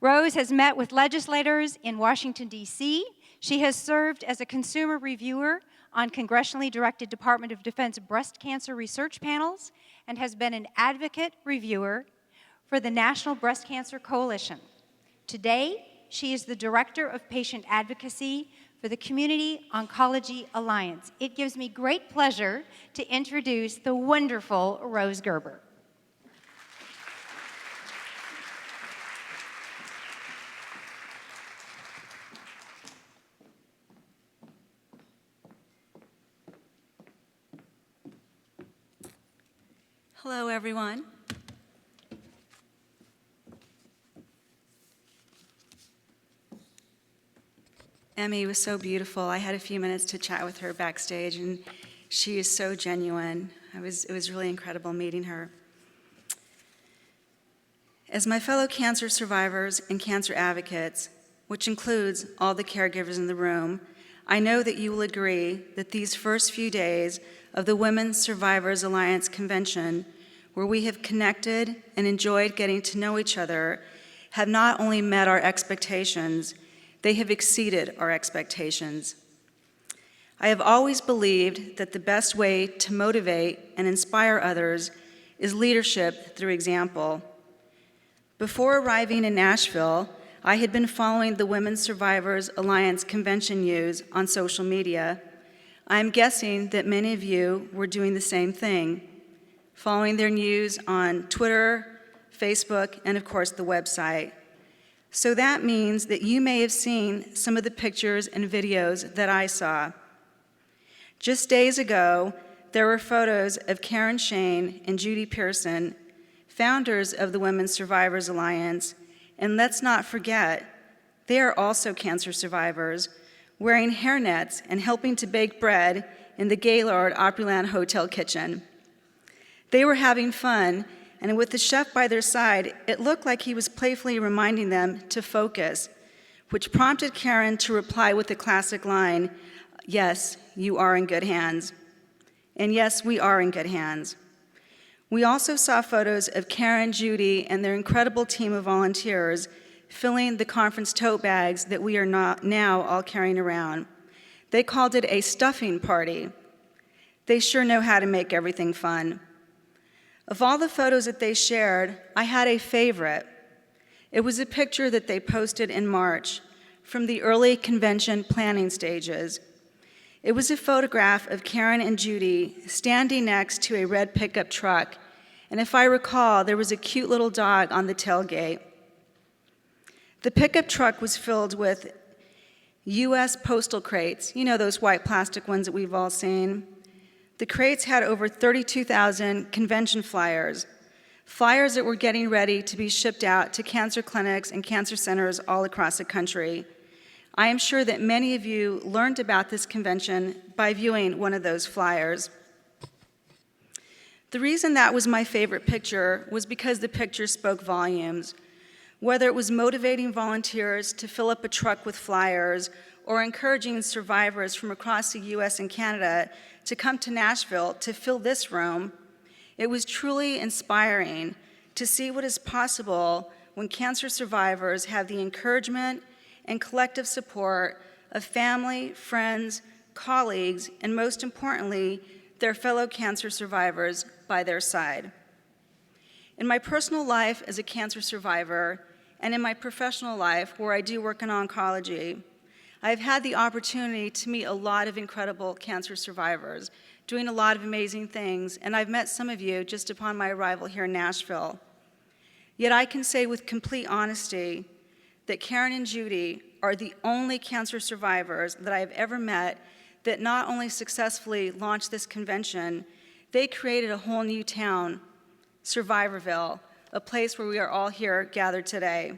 Rose has met with legislators in Washington, D.C. She has served as a consumer reviewer on congressionally directed Department of Defense breast cancer research panels and has been an advocate reviewer for the National Breast Cancer Coalition. Today, she is the Director of Patient Advocacy for the Community Oncology Alliance. It gives me great pleasure to introduce the wonderful Rose Gerber. Hello, everyone. Emmy was so beautiful. I had a few minutes to chat with her backstage, and she is so genuine. It was really incredible meeting her. As my fellow cancer survivors and cancer advocates, which includes all the caregivers in the room, I know that you will agree that these first few days of the Women's Survivors Alliance Convention, where we have connected and enjoyed getting to know each other, have not only met our expectations, they have exceeded our expectations. I have always believed that the best way to motivate and inspire others is leadership through example. Before arriving in Nashville, I had been following the Women's Survivors Alliance convention news on social media. I am guessing that many of you were doing the same thing, following their news on Twitter, Facebook, and of course the website. So that means that you may have seen some of the pictures and videos that I saw. Just days ago, there were photos of Karen Shane and Judy Pearson, founders of the Women's Survivors Alliance, and let's not forget, they are also cancer survivors, wearing hairnets and helping to bake bread in the Gaylord Opryland Hotel kitchen. They were having fun, and with the chef by their side, it looked like he was playfully reminding them to focus, which prompted Karen to reply with the classic line, "Yes, you are in good hands." And yes, we are in good hands. We also saw photos of Karen, Judy, and their incredible team of volunteers filling the conference tote bags that we are now all carrying around. They called it a stuffing party. They sure know how to make everything fun. Of all the photos that they shared, I had a favorite. It was a picture that they posted in March from the early convention planning stages. It was a photograph of Karen and Judy standing next to a red pickup truck, and if I recall, there was a cute little dog on the tailgate. The pickup truck was filled with U.S. postal crates, you know, those white plastic ones that we've all seen. The crates had over 32,000 convention flyers that were getting ready to be shipped out to cancer clinics and cancer centers all across the country. I am sure that many of you learned about this convention by viewing one of those flyers. The reason that was my favorite picture was because the picture spoke volumes. Whether it was motivating volunteers to fill up a truck with flyers or encouraging survivors from across the U.S. and Canada to come to Nashville to fill this room, it was truly inspiring to see what is possible when cancer survivors have the encouragement and collective support of family, friends, colleagues, and most importantly, their fellow cancer survivors by their side. In my personal life as a cancer survivor, and in my professional life where I do work in oncology, I've had the opportunity to meet a lot of incredible cancer survivors, doing a lot of amazing things, and I've met some of you just upon my arrival here in Nashville. Yet I can say with complete honesty that Karen and Judy are the only cancer survivors that I have ever met that not only successfully launched this convention, they created a whole new town, Survivorville, a place where we are all here gathered today.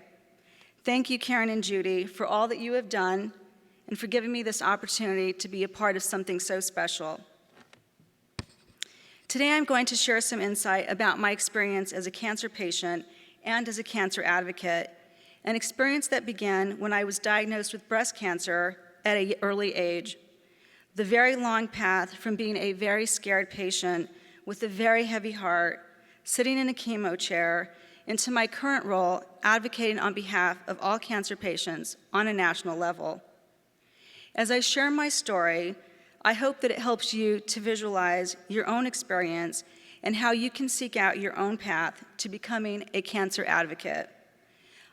Thank you, Karen and Judy, for all that you have done and for giving me this opportunity to be a part of something so special. Today I'm going to share some insight about my experience as a cancer patient and as a cancer advocate, an experience that began when I was diagnosed with breast cancer at an early age. The very long path from being a very scared patient with a very heavy heart, sitting in a chemo chair, into my current role advocating on behalf of all cancer patients on a national level. As I share my story, I hope that it helps you to visualize your own experience and how you can seek out your own path to becoming a cancer advocate.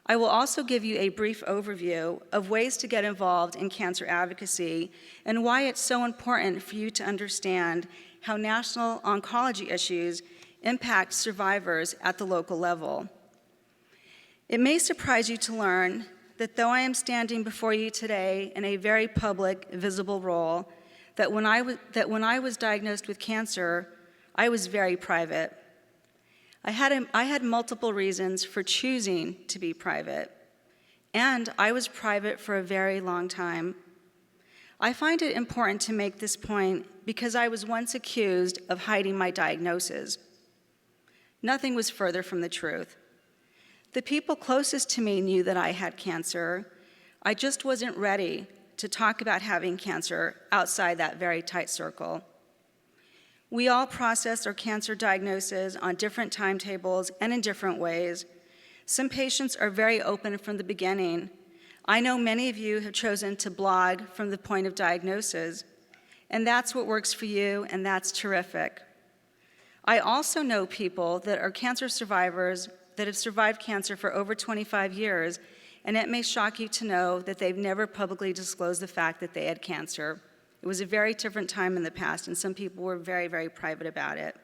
I will also give you a brief overview of ways to get involved in cancer advocacy and why it's so important for you to understand how national oncology issues impact survivors at the local level. It may surprise you to learn that though I am standing before you today in a very public, visible role, that when I was diagnosed with cancer, I was very private. I had multiple reasons for choosing to be private, and I was private for a very long time. I find it important to make this point because I was once accused of hiding my diagnosis. Nothing was further from the truth. The people closest to me knew that I had cancer. I just wasn't ready to talk about having cancer outside that very tight circle. We all process our cancer diagnosis on different timetables and in different ways. Some patients are very open from the beginning. I know many of you have chosen to blog from the point of diagnosis, and that's what works for you, and that's terrific. I also know people that are cancer survivors that have survived cancer for over 25 years, and it may shock you to know that they've never publicly disclosed the fact that they had cancer. It was a very different time in the past, and some people were very, very private about it.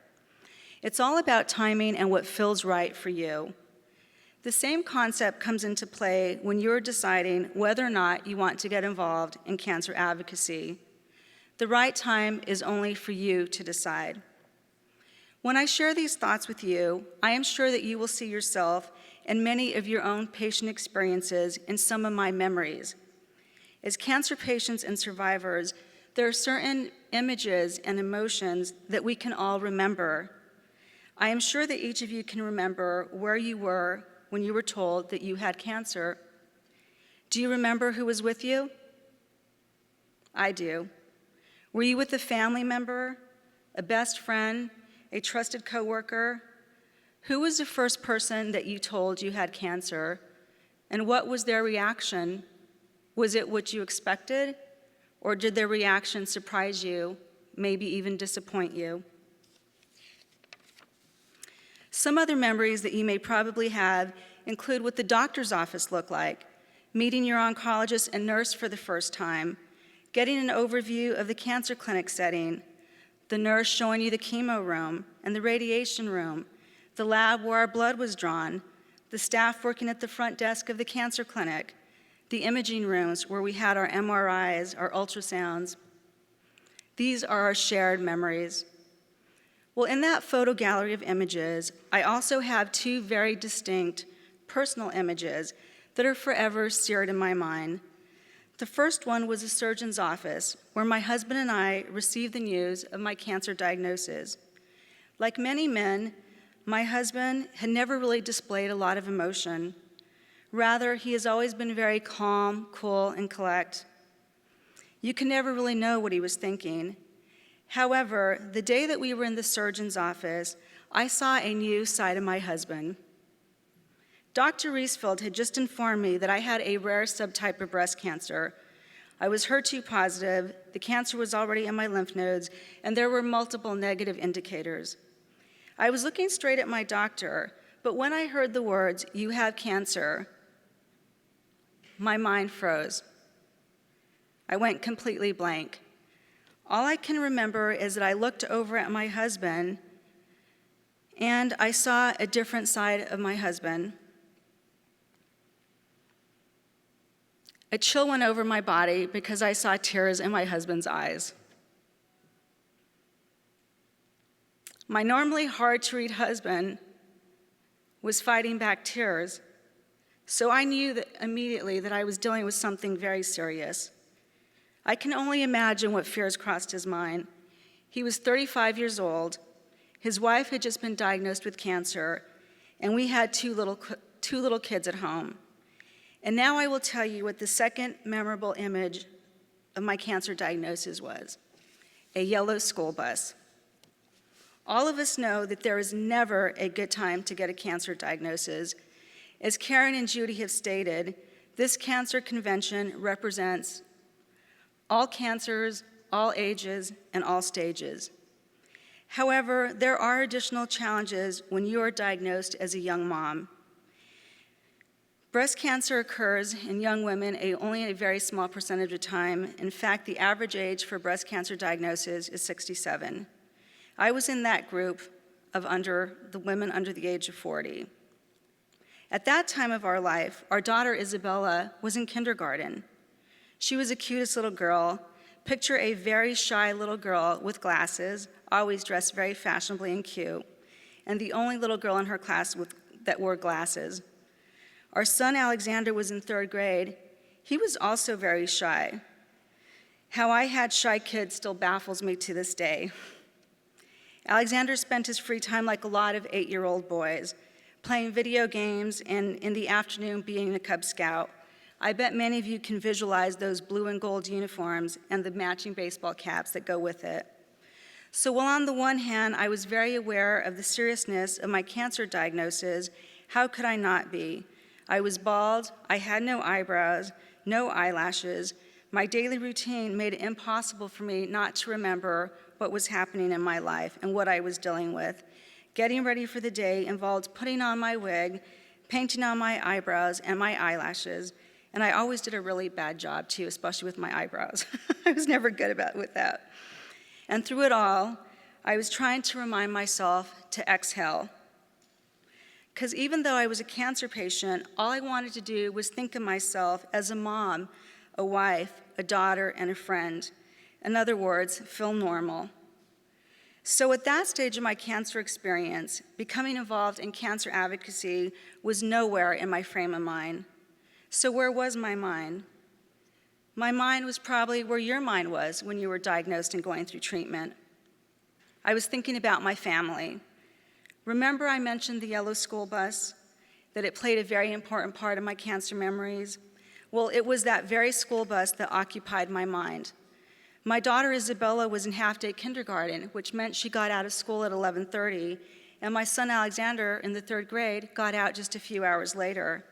It's all about timing and what feels right for you. The same concept comes into play when you're deciding whether or not you want to get involved in cancer advocacy. The right time is only for you to decide. When I share these thoughts with you, I am sure that you will see yourself and many of your own patient experiences in some of my memories. As cancer patients and survivors, there are certain images and emotions that we can all remember. I am sure that each of you can remember where you were when you were told that you had cancer. Do you remember who was with you? I do. Were you with a family member, a best friend, a trusted coworker? Who was the first person that you told you had cancer, and what was their reaction? Was it what you expected, or did their reaction surprise you, maybe even disappoint you? Some other memories that you may probably have include what the doctor's office looked like, meeting your oncologist and nurse for the first time, getting an overview of the cancer clinic setting, the nurse showing you the chemo room and the radiation room, the lab where our blood was drawn, the staff working at the front desk of the cancer clinic, the imaging rooms where we had our MRIs, our ultrasounds. These are our shared memories. Well, in that photo gallery of images, I also have two very distinct personal images that are forever seared in my mind. The first one was a surgeon's office where my husband and I received the news of my cancer diagnosis. Like many men, my husband had never really displayed a lot of emotion. Rather, he has always been very calm, cool, and collect. You can never really know what he was thinking. However, the day that we were in the surgeon's office, I saw a new side of my husband. Dr. Riesfeld had just informed me that I had a rare subtype of breast cancer. I was HER2 positive, the cancer was already in my lymph nodes, and there were multiple negative indicators. I was looking straight at my doctor, but when I heard the words, "You have cancer," my mind froze. I went completely blank. All I can remember is that I looked over at my husband, and I saw a different side of my husband. A chill went over my body because I saw tears in my husband's eyes. My normally hard-to-read husband was fighting back tears, so I knew that immediately that I was dealing with something very serious. I can only imagine what fears crossed his mind. He was 35 years old. His wife had just been diagnosed with cancer, and we had two little kids at home. And now I will tell you what the second memorable image of my cancer diagnosis was: a yellow school bus. All of us know that there is never a good time to get a cancer diagnosis. As Karen and Judy have stated, this cancer convention represents all cancers, all ages, and all stages. However, there are additional challenges when you are diagnosed as a young mom. Breast cancer occurs in young women only a very small percentage of time. In fact, the average age for breast cancer diagnosis is 67. I was in that group of the women under the age of 40. At that time of our life, our daughter Isabella was in kindergarten. She was the cutest little girl. Picture a very shy little girl with glasses, always dressed very fashionably and cute, and the only little girl in her class that wore glasses. Our son Alexander was in 3rd grade. He was also very shy. How I had shy kids still baffles me to this day. Alexander spent his free time like a lot of 8-year-old boys, playing video games and in the afternoon being a Cub Scout. I bet many of you can visualize those blue and gold uniforms and the matching baseball caps that go with it. So while on the one hand, I was very aware of the seriousness of my cancer diagnosis, how could I not be? I was bald, I had no eyebrows, no eyelashes. My daily routine made it impossible for me not to remember what was happening in my life and what I was dealing with. Getting ready for the day involved putting on my wig, painting on my eyebrows and my eyelashes, and I always did a really bad job too, especially with my eyebrows. I was never good with that. And through it all, I was trying to remind myself to exhale. Because even though I was a cancer patient, all I wanted to do was think of myself as a mom, a wife, a daughter, and a friend. In other words, feel normal. So at that stage of my cancer experience, becoming involved in cancer advocacy was nowhere in my frame of mind. So where was my mind? My mind was probably where your mind was when you were diagnosed and going through treatment. I was thinking about my family. Remember I mentioned the yellow school bus, that it played a very important part of my cancer memories? Well, it was that very school bus that occupied my mind. My daughter Isabella was in half-day kindergarten, which meant she got out of school at 11:30, and my son Alexander in the 3rd grade got out just a few hours later.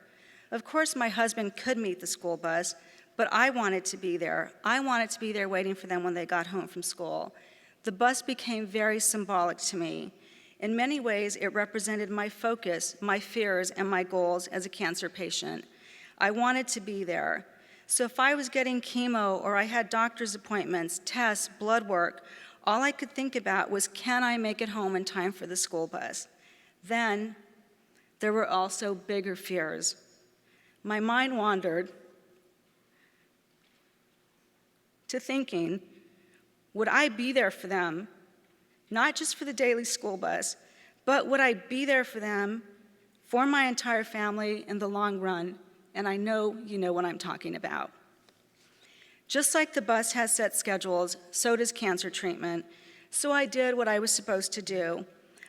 Of course, my husband could meet the school bus, but I wanted to be there. I wanted to be there waiting for them when they got home from school. The bus became very symbolic to me. In many ways, it represented my focus, my fears, and my goals as a cancer patient. I wanted to be there. So if I was getting chemo or I had doctor's appointments, tests, blood work, all I could think about was, can I make it home in time for the school bus? Then there were also bigger fears. My mind wandered to thinking, would I be there for them, not just for the daily school bus, but would I be there for them, for my entire family in the long run? And I know you know what I'm talking about. Just like the bus has set schedules, so does cancer treatment. So I did what I was supposed to do.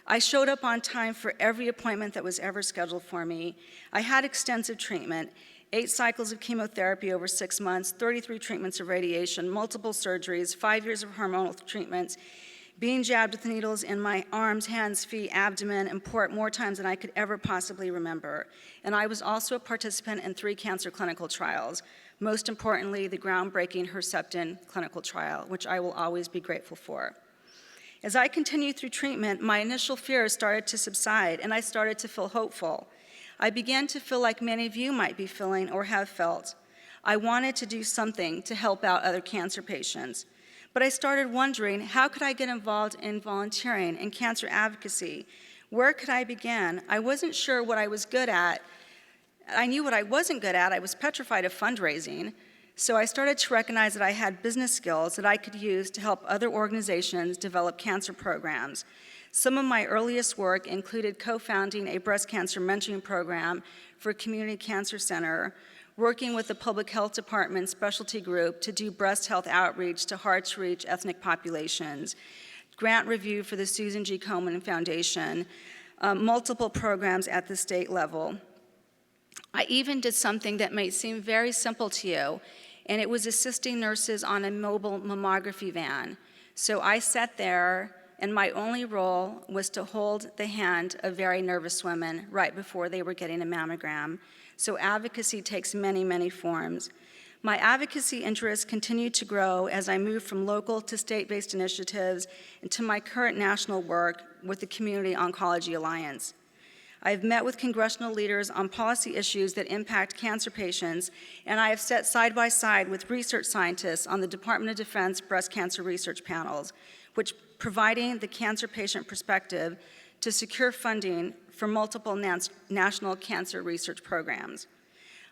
I showed up on time for every appointment that was ever scheduled for me. I had extensive treatment, 8 cycles of chemotherapy over 6 months, 33 treatments of radiation, multiple surgeries, 5 years of hormonal treatments, being jabbed with needles in my arms, hands, feet, abdomen, and port more times than I could ever possibly remember. And I was also a participant in 3 cancer clinical trials, most importantly, the groundbreaking Herceptin clinical trial, which I will always be grateful for. As I continued through treatment, my initial fears started to subside, and I started to feel hopeful. I began to feel like many of you might be feeling or have felt. I wanted to do something to help out other cancer patients. But I started wondering, how could I get involved in volunteering and cancer advocacy? Where could I begin? I wasn't sure what I was good at. I knew what I wasn't good at. I was petrified of fundraising. So I started to recognize that I had business skills that I could use to help other organizations develop cancer programs. Some of my earliest work included co-founding a breast cancer mentoring program for a community cancer center, working with the public health department specialty group to do breast health outreach to hard-to-reach ethnic populations, grant review for the Susan G. Komen Foundation, multiple programs at the state level. I even did something that may seem very simple to you, and it was assisting nurses on a mobile mammography van. So I sat there and my only role was to hold the hand of very nervous women right before they were getting a mammogram. So advocacy takes many, many forms. My advocacy interests continue to grow as I move from local to state-based initiatives into my current national work with the Community Oncology Alliance. I have met with congressional leaders on policy issues that impact cancer patients, and I have sat side by side with research scientists on the Department of Defense breast cancer research panels, which providing the cancer patient perspective to secure funding for multiple national cancer research programs.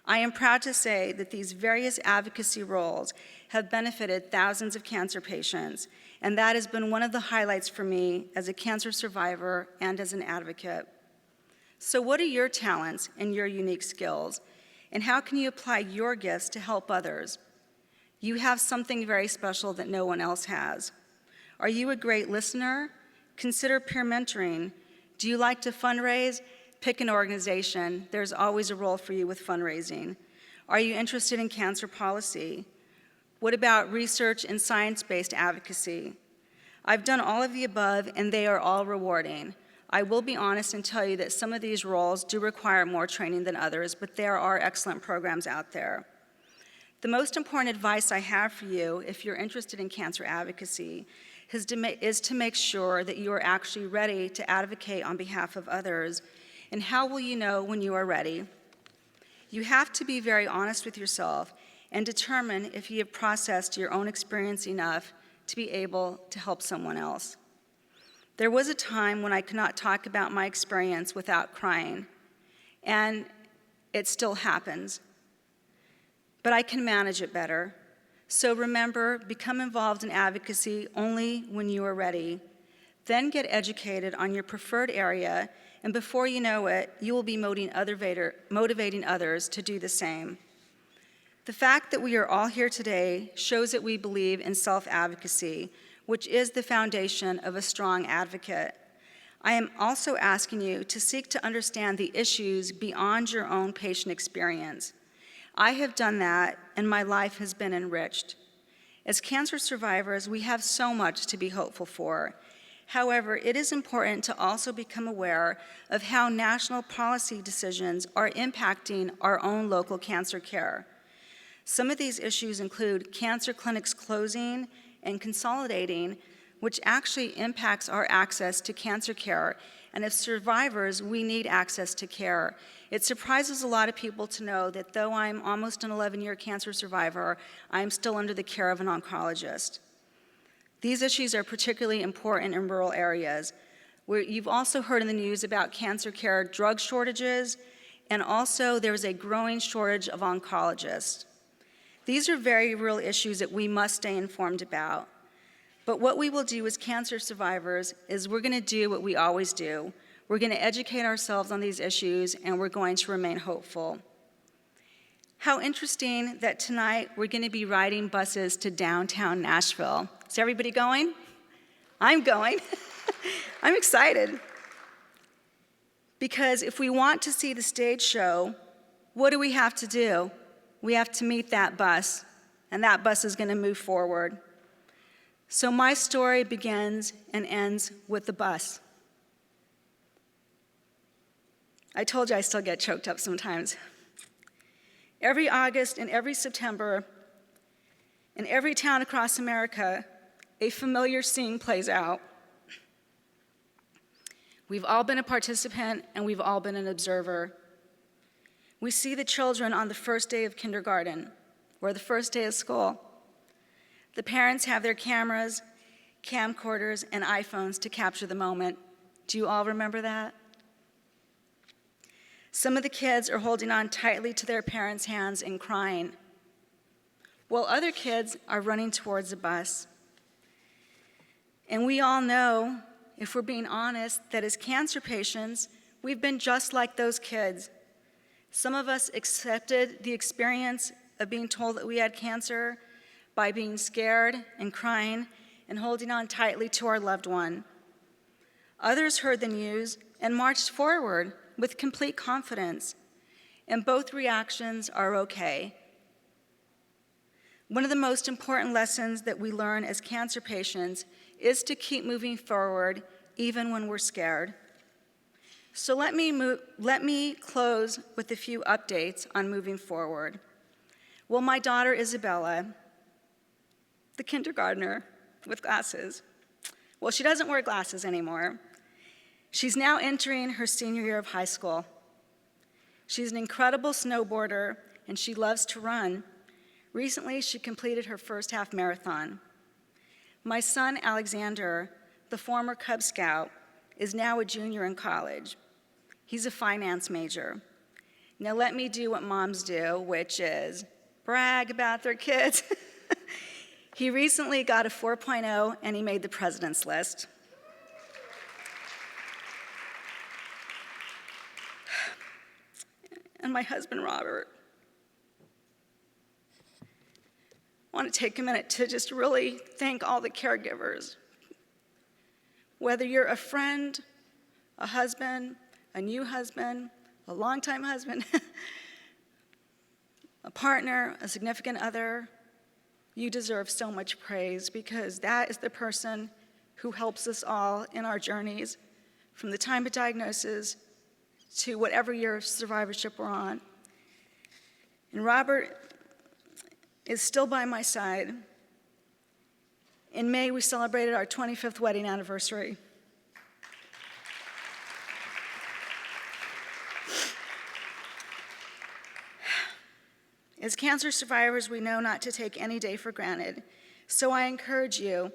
I am proud to say that these various advocacy roles have benefited thousands of cancer patients, and that has been one of the highlights for me as a cancer survivor and as an advocate. So what are your talents and your unique skills, and how can you apply your gifts to help others? You have something very special that no one else has. Are you a great listener? Consider peer mentoring. Do you like to fundraise? Pick an organization. There's always a role for you with fundraising. Are you interested in cancer policy? What about research and science-based advocacy? I've done all of the above, and they are all rewarding. I will be honest and tell you that some of these roles do require more training than others, but there are excellent programs out there. The most important advice I have for you, if you're interested in cancer advocacy, is to make sure that you are actually ready to advocate on behalf of others. And how will you know when you are ready? You have to be very honest with yourself and determine if you have processed your own experience enough to be able to help someone else. There was a time when I could not talk about my experience without crying, and it still happens. But I can manage it better. So remember, become involved in advocacy only when you are ready. Then get educated on your preferred area, and before you know it, you will be motivating others to do the same. The fact that we are all here today shows that we believe in self-advocacy, which is the foundation of a strong advocate. I am also asking you to seek to understand the issues beyond your own patient experience. I have done that, and my life has been enriched. As cancer survivors, we have so much to be hopeful for. However, it is important to also become aware of how national policy decisions are impacting our own local cancer care. Some of these issues include cancer clinics closing and consolidating, which actually impacts our access to cancer care. And as survivors, we need access to care. It surprises a lot of people to know that though I'm almost an 11-year cancer survivor, I'm still under the care of an oncologist. These issues are particularly important in rural areas, where you've also heard in the news about cancer care drug shortages, and also there's a growing shortage of oncologists. These are very real issues that we must stay informed about. But what we will do as cancer survivors is we're going to do what we always do. We're going to educate ourselves on these issues, and we're going to remain hopeful. How interesting that tonight we're going to be riding buses to downtown Nashville. Is everybody going? I'm going. I'm excited. Because if we want to see the stage show, what do we have to do? We have to meet that bus, and that bus is going to move forward. So my story begins and ends with the bus. I told you I still get choked up sometimes. Every August and every September, in every town across America, a familiar scene plays out. We've all been a participant, and we've all been an observer. We see the children on the first day of kindergarten or the first day of school. The parents have their cameras, camcorders, and iPhones to capture the moment. Do you all remember that? Some of the kids are holding on tightly to their parents' hands and crying, while other kids are running towards the bus. And we all know, if we're being honest, that as cancer patients, we've been just like those kids. Some of us accepted the experience of being told that we had cancer by being scared and crying and holding on tightly to our loved one. Others heard the news and marched forward with complete confidence, and both reactions are okay. One of the most important lessons that we learn as cancer patients is to keep moving forward even when we're scared. So let me close with a few updates on moving forward. Well, my daughter Isabella, the kindergartner with glasses, well, she doesn't wear glasses anymore. She's now entering her senior year of high school. She's an incredible snowboarder, and she loves to run. Recently, she completed her first half marathon. My son, Alexander, the former Cub Scout, is now a junior in college. He's a finance major. Now let me do what moms do, which is brag about their kids. He recently got a 4.0 and he made the president's list. And my husband, Robert. I want to take a minute to just really thank all the caregivers. Whether you're a friend, a husband, a new husband, a longtime husband, a partner, a significant other, you deserve so much praise because that is the person who helps us all in our journeys from the time of diagnosis to whatever year of survivorship we're on. And Robert is still by my side. In May, we celebrated our 25th wedding anniversary. As cancer survivors, we know not to take any day for granted. So I encourage you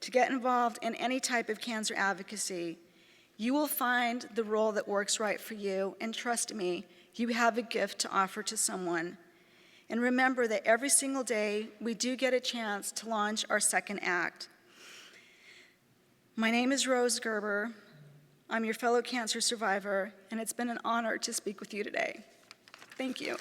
to get involved in any type of cancer advocacy. You will find the role that works right for you, and trust me, you have a gift to offer to someone. And remember that every single day, we do get a chance to launch our second act. My name is Rose Gerber. I'm your fellow cancer survivor, and it's been an honor to speak with you today. Thank you.